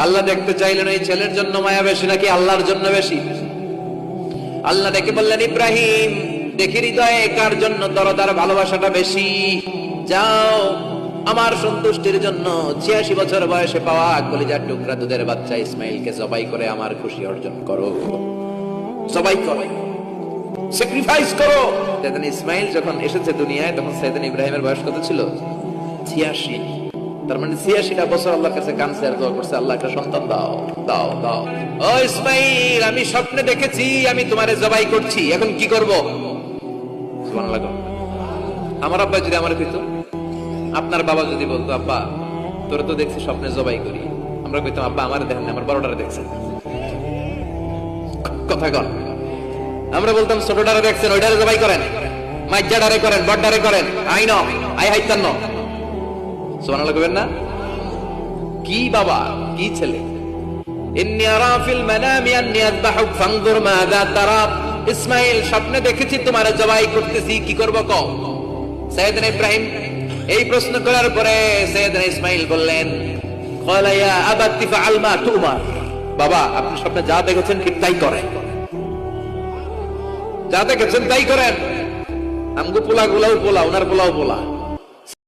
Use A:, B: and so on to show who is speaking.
A: আল্লাহ দেখতে চাইলেন এই ছেলের জন্য মায়া বেশি নাকি আল্লাহর জন্য বেশি? আল্লাহ দেখে বললেন, ইব্রাহিম দেখি হৃদয়ে কার জন্য দরদার ভালোবাসাটা বেশি। যাও আমার সন্তুষ্টির জন্য 86 বছর বয়সে পাওয়া কলিজার টুকরা দুধের বাচ্চা ইসমাইলকে জবাই করে আমার খুশি অর্জন করো। জবাই করো, স্যাক্রিফাইস করো। সেদিন ইসমাইল যখন এসেছে দুনিয়ায় তখন সেদিন ইব্রাহিমের বয়স কত ছিল? 86। তার মানে 86টা বছর আল্লাহর কাছে কাঁদছে আর দোয়া করছে, আল্লাহ একটা সন্তান দাও দাও দাও। ও ইসমাইল, আমি স্বপ্নে দেখেছি আমি তোমারে জবাই করছি, এখন কি করব? সুবহানাল্লাহ। আমার আব্বা যদি আমার কইতো, আপনার বাবা যদি বলতো, আব্বা তোরা তো দেখছি স্বপ্নে জবাই করি, আমরা কইতাম আব্বা আমারে দেখেন না, আমার বড়টারে দেখছেন। কথা কন। আমরা বলতাম ছোটটারে দেখছেন, ওইটারে জবাই করেন, মাইজ্জাডারে করেন, বড়ডারে করেন, আই ন আই হাইতান ন। সুবহানাল্লাহ কইবেন না? কি বাবা, কি ছেলে। ইন্নী আরা ফিল মানামি আন্নী আযবাহুক ফানজুর মাযা তারা। ইসমাইল স্বপ্নে দেখেছি তোমারে জবাই করতেছি, কি করব কও? সাইয়েদনা ইব্রাহিম এই প্রশ্ন করার পরে সাইয়েদনা ইসমাইল বললেন, ক্বালা ইয়া আবাতি ফাআল মা তুমার। বাবা আপনি স্বপ্নে যা দেখেছেন ঠিক তাই করেন, যা দেখেছেন তাই করেন। আমগো পোলা গুলাও পোলা, ওনার পোলাও পোলা।